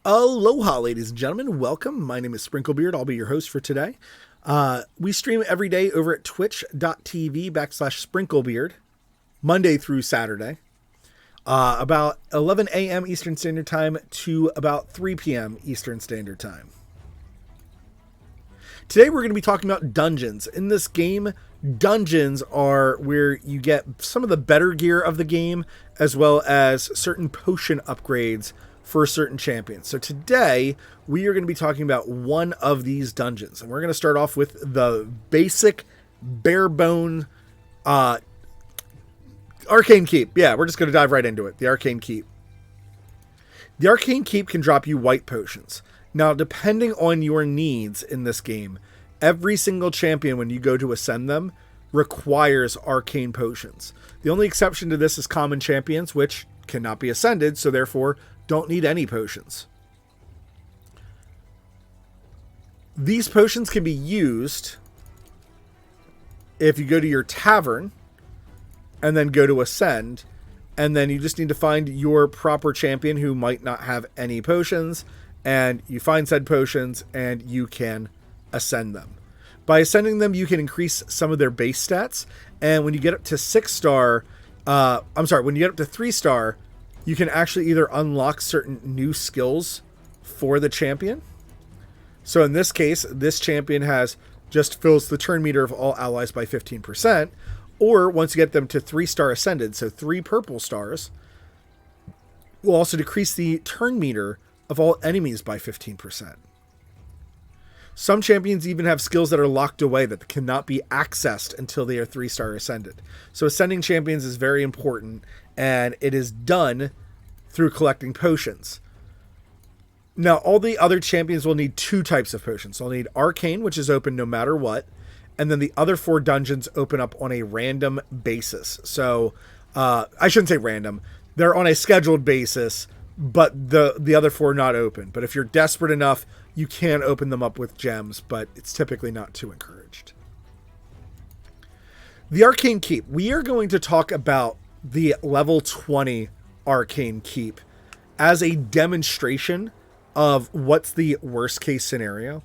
Aloha, ladies and gentlemen. Welcome. My name is SprinkleBeard. I'll be your host for today. We stream every day over at twitch.tv/SprinkleBeard, Monday through Saturday, about 11 a.m. Eastern Standard Time to about 3 p.m. Eastern Standard Time. Today we're going to be talking about dungeons. In this game, dungeons are where you get some of the better gear of the game, as well as certain potion upgrades for certain champions. So today we are going to be talking about one of these dungeons, and we're going to start off with the basic bare bone Arcane Keep. Yeah, we're just going to dive right into it. The Arcane Keep. The Arcane Keep can drop you white potions. Now, depending on your needs in this game, every single champion, when you go to ascend them, requires arcane potions. The only exception to this is common champions, which cannot be ascended, so therefore don't need any potions. These potions can be used if you go to your tavern and then go to ascend, and then you just need to find your proper champion who might not have any potions, and you find said potions and you can ascend them. By ascending them, you can increase some of their base stats, and when you get up to 6-star, when you get up to 3-star, you can actually either unlock certain new skills for the champion. So in this case, this champion just fills the turn meter of all allies by 15%, or once you get them to 3-star ascended, so 3 purple stars, will also decrease the turn meter of all enemies by 15%. Some champions even have skills that are locked away that cannot be accessed until they are 3-star ascended. So ascending champions is very important, and it is done through collecting potions. Now, all the other champions will need 2 types of potions. They'll need Arcane, which is open no matter what, and then the other 4 dungeons open up on a random basis. So, I shouldn't say random. They're on a scheduled basis, but the other 4 are not open. But if you're desperate enough, you can open them up with gems, but it's typically not too encouraged. The Arcane Keep. We are going to talk about the level 20 Arcane Keep as a demonstration of what's the worst case scenario.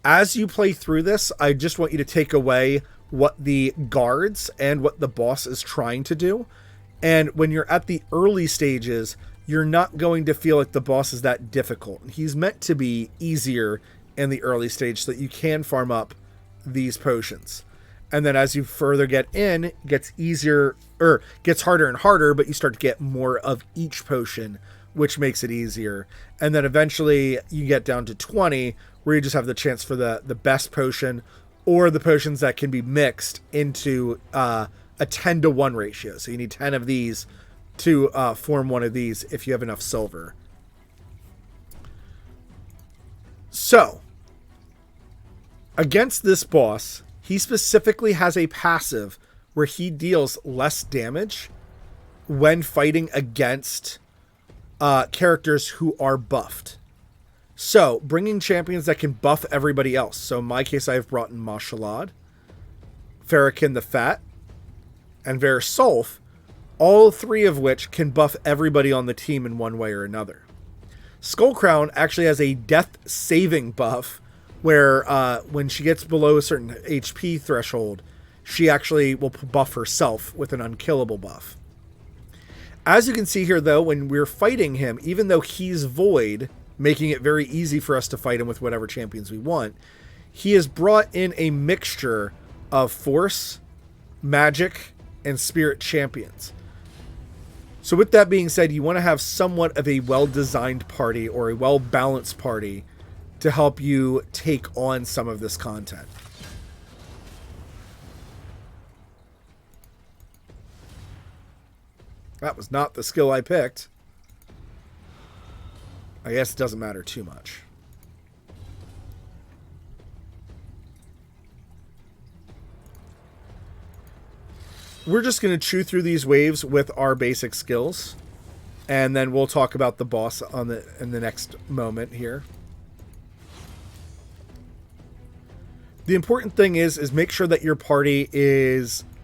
As you play through this, I just want you to take away what the guards and what the boss is trying to do. And when you're at the early stages, you're not going to feel like the boss is that difficult. He's meant to be easier in the early stage so that you can farm up these potions. And then as you further get in, it gets easier, or gets harder and harder, but you start to get more of each potion, which makes it easier. And then eventually you get down to 20, where you just have the chance for the best potion, or the potions that can be mixed into a 10-to-1 ratio. So you need 10 of these to form one of these if you have enough silver. So, against this boss, he specifically has a passive where he deals less damage when fighting against characters who are buffed. So, bringing champions that can buff everybody else. So in my case, I have brought in Mashalad, Farrakhan the Fat, and Versolf, all 3 of which can buff everybody on the team in one way or another. Skullcrown actually has a death saving buff where when she gets below a certain HP threshold, she actually will buff herself with an unkillable buff. As you can see here, though, when we're fighting him, even though he's void, making it very easy for us to fight him with whatever champions we want, he has brought in a mixture of force, magic, and spirit champions. So with that being said, you want to have somewhat of a well-designed party or a well-balanced party to help you take on some of this content. That was not the skill I picked. I guess it doesn't matter too much. We're just going to chew through these waves with our basic skills, and then we'll talk about the boss in the next moment here. The important thing is make sure that your party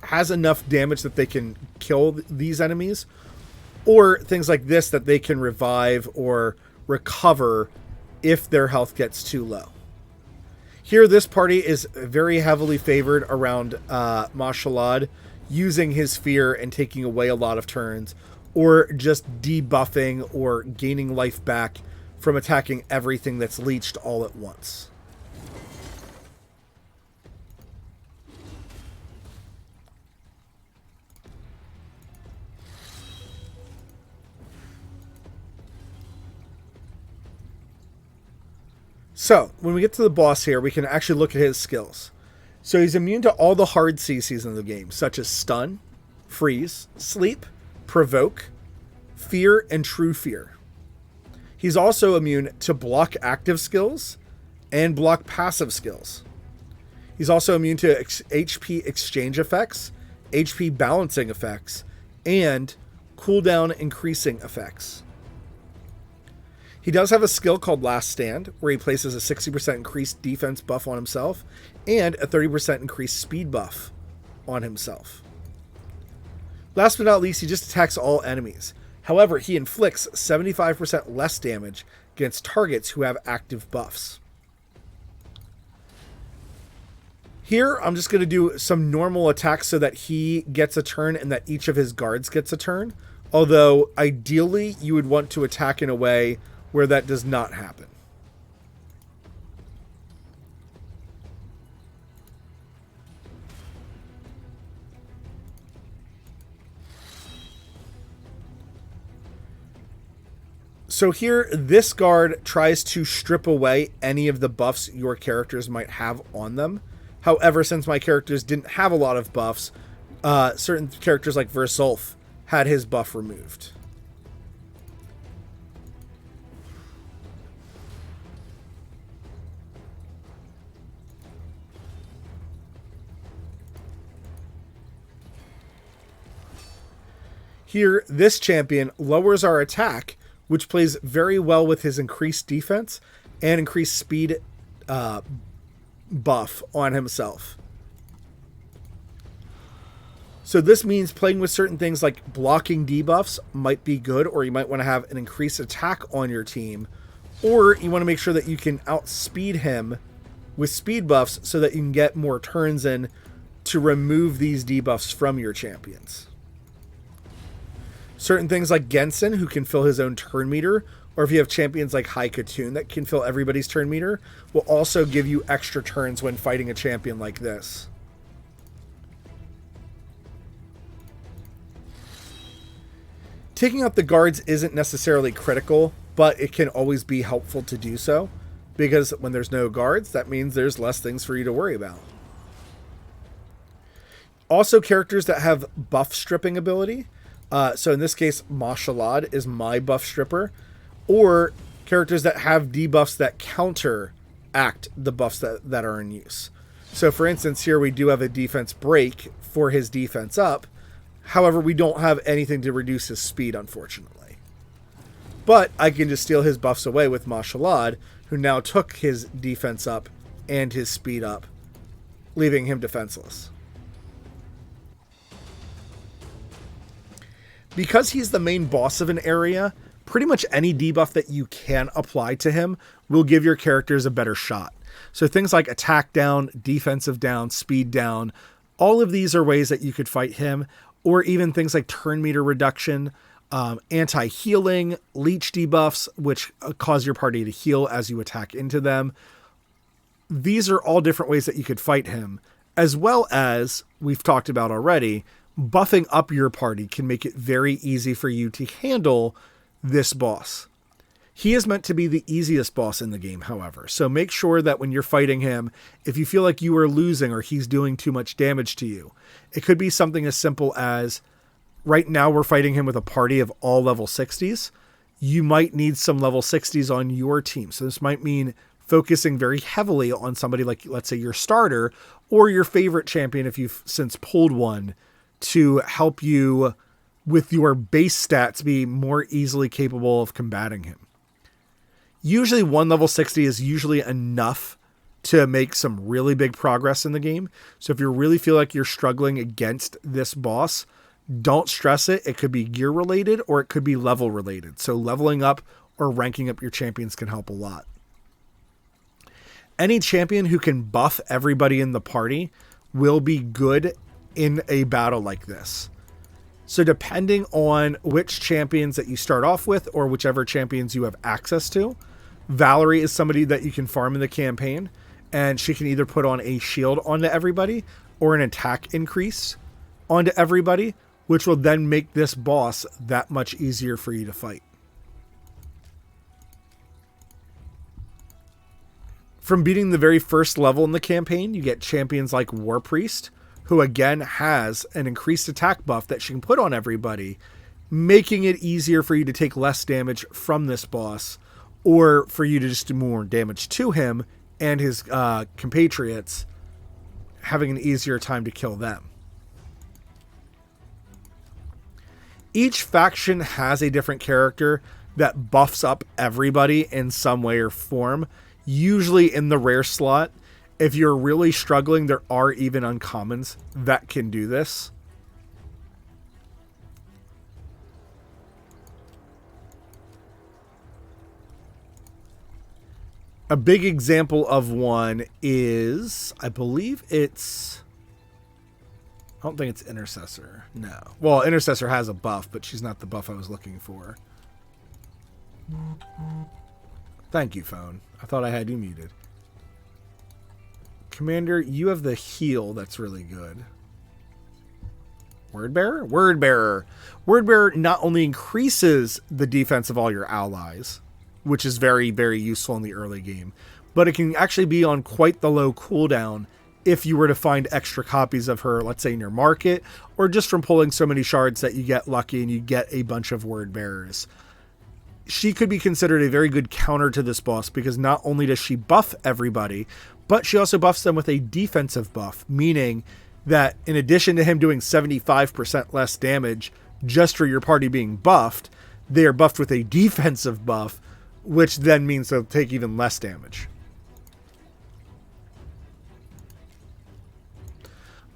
has enough damage that they can kill these enemies, or things like this that they can revive or recover if their health gets too low. Here, this party is very heavily favored around Mashalad using his fear and taking away a lot of turns, or just debuffing or gaining life back from attacking everything that's leeched all at once. So, when we get to the boss here, we can actually look at his skills. So he's immune to all the hard CCs in the game, such as Stun, Freeze, Sleep, Provoke, Fear, and True Fear. He's also immune to block active skills and block passive skills. He's also immune to HP exchange effects, HP balancing effects, and cooldown increasing effects. He does have a skill called Last Stand, where he places a 60% increased defense buff on himself and a 30% increased speed buff on himself. Last but not least, he just attacks all enemies. However, he inflicts 75% less damage against targets who have active buffs. Here, I'm just going to do some normal attacks so that he gets a turn and that each of his guards gets a turn. Although, ideally, you would want to attack in a way where that does not happen. So here, this guard tries to strip away any of the buffs your characters might have on them. However, since my characters didn't have a lot of buffs, certain characters like Versulf had his buff removed. Here, this champion lowers our attack, which plays very well with his increased defense and increased speed buff on himself. So this means playing with certain things like blocking debuffs might be good, or you might want to have an increased attack on your team, or you want to make sure that you can outspeed him with speed buffs so that you can get more turns in to remove these debuffs from your champions. Certain things like Gensen, who can fill his own turn meter, or if you have champions like High Katoon that can fill everybody's turn meter, will also give you extra turns when fighting a champion like this. Taking out the guards isn't necessarily critical, but it can always be helpful to do so, because when there's no guards, that means there's less things for you to worry about. Also, characters that have buff stripping ability. So in this case, Mashalad is my buff stripper, or characters that have debuffs that counteract the buffs that are in use. So for instance, here we do have a defense break for his defense up. However, we don't have anything to reduce his speed, unfortunately. But I can just steal his buffs away with Mashalad, who now took his defense up and his speed up, leaving him defenseless. Because he's the main boss of an area, pretty much any debuff that you can apply to him will give your characters a better shot. So things like attack down, defensive down, speed down, all of these are ways that you could fight him, or even things like turn meter reduction, anti-healing, leech debuffs, which cause your party to heal as you attack into them. These are all different ways that you could fight him, as well as, we've talked about already, buffing up your party can make it very easy for you to handle this boss. He is meant to be the easiest boss in the game, however, so make sure that when you're fighting him, if you feel like you are losing or he's doing too much damage to you, it could be something as simple as, right now we're fighting him with a party of all level 60s. You might need some level 60s on your team. So this might mean focusing very heavily on somebody like, let's say, your starter or your favorite champion if you've since pulled one, to help you with your base stats be more easily capable of combating him. Usually one level 60 is usually enough to make some really big progress in the game. So if you really feel like you're struggling against this boss, don't stress it. It could be gear related or it could be level related. So leveling up or ranking up your champions can help a lot. Any champion who can buff everybody in the party will be good in a battle like this. So depending on which champions that you start off with or whichever champions you have access to, Valerie is somebody that you can farm in the campaign, and she can either put on a shield onto everybody or an attack increase onto everybody, which will then make this boss that much easier for you to fight. From beating the very first level in the campaign, you get champions like War Priest, who again has an increased attack buff that she can put on everybody, making it easier for you to take less damage from this boss, or for you to just do more damage to him and his compatriots, having an easier time to kill them. Each faction has a different character that buffs up everybody in some way or form. Usually in the rare slot. If you're really struggling, there are even uncommons that can do this. A big example of one is, I believe it's, I don't think it's Intercessor. No. Well, Intercessor has a buff, but she's not the buff I was looking for. Thank you, phone. I thought I had you muted. Commander, you have the heal that's really good. Wordbearer? Wordbearer. Wordbearer not only increases the defense of all your allies, which is very, very useful in the early game, but it can actually be on quite the low cooldown if you were to find extra copies of her, let's say in your market, or just from pulling so many shards that you get lucky and you get a bunch of Wordbearers. She could be considered a very good counter to this boss because not only does she buff everybody, but she also buffs them with a defensive buff, meaning that in addition to him doing 75% less damage just for your party being buffed, they are buffed with a defensive buff, which then means they'll take even less damage.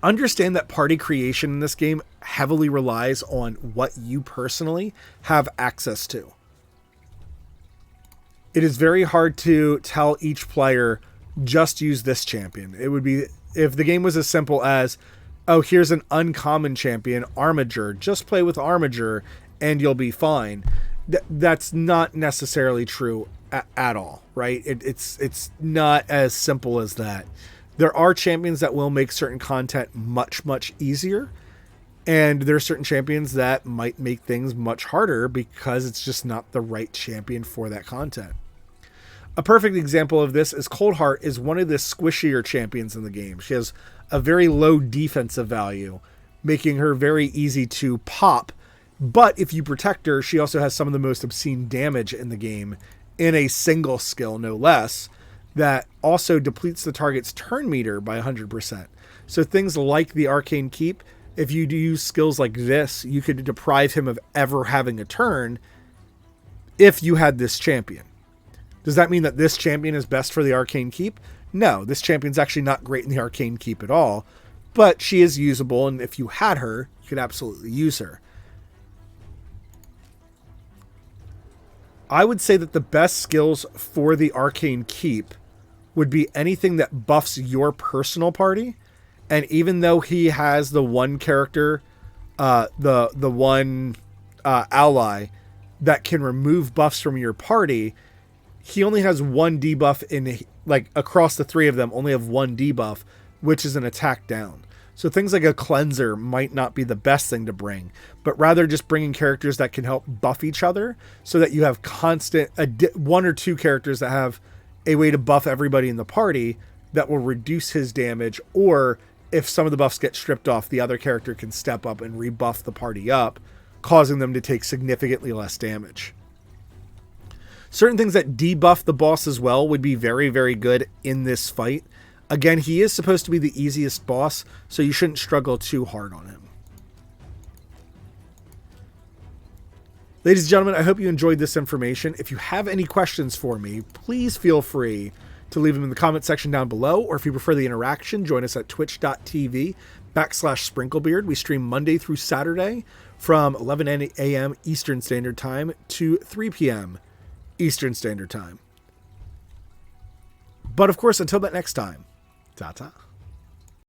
Understand that party creation in this game heavily relies on what you personally have access to. It is very hard to tell each player, just use this champion. It would be, if the game was as simple as, oh, here's an uncommon champion, Armiger, just play with Armiger and you'll be fine. That's not necessarily true at all, right? It's not as simple as that. There are champions that will make certain content much, much easier. And there are certain champions that might make things much harder because it's just not the right champion for that content. A perfect example of this is Coldheart is one of the squishier champions in the game. She has a very low defensive value, making her very easy to pop. But if you protect her, she also has some of the most obscene damage in the game in a single skill, no less, that also depletes the target's turn meter by 100%. So things like the Arcane Keep, if you do use skills like this, you could deprive him of ever having a turn if you had this champion. Does that mean that this champion is best for the Arcane Keep? No, this champion's actually not great in the Arcane Keep at all, but she is usable, and if you had her, you could absolutely use her. I would say that the best skills for the Arcane Keep would be anything that buffs your personal party. And even though he has the one character, the one ally that can remove buffs from your party, he only has one debuff in, like, across the three of them, only have one debuff, which is an attack down. So things like a cleanser might not be the best thing to bring, but rather just bringing characters that can help buff each other so that you have constant, one or two characters that have a way to buff everybody in the party that will reduce his damage, or if some of the buffs get stripped off, the other character can step up and rebuff the party up, causing them to take significantly less damage. Certain things that debuff the boss as well would be very, very good in this fight. Again, he is supposed to be the easiest boss, so you shouldn't struggle too hard on him. Ladies and gentlemen, I hope you enjoyed this information. If you have any questions for me, please feel free to leave them in the comment section down below, or if you prefer the interaction, join us at twitch.tv/SprinkleBeard. We stream Monday through Saturday from 11 a.m. Eastern Standard Time to 3 p.m. Eastern Standard Time. But of course, until that next time, ta-ta.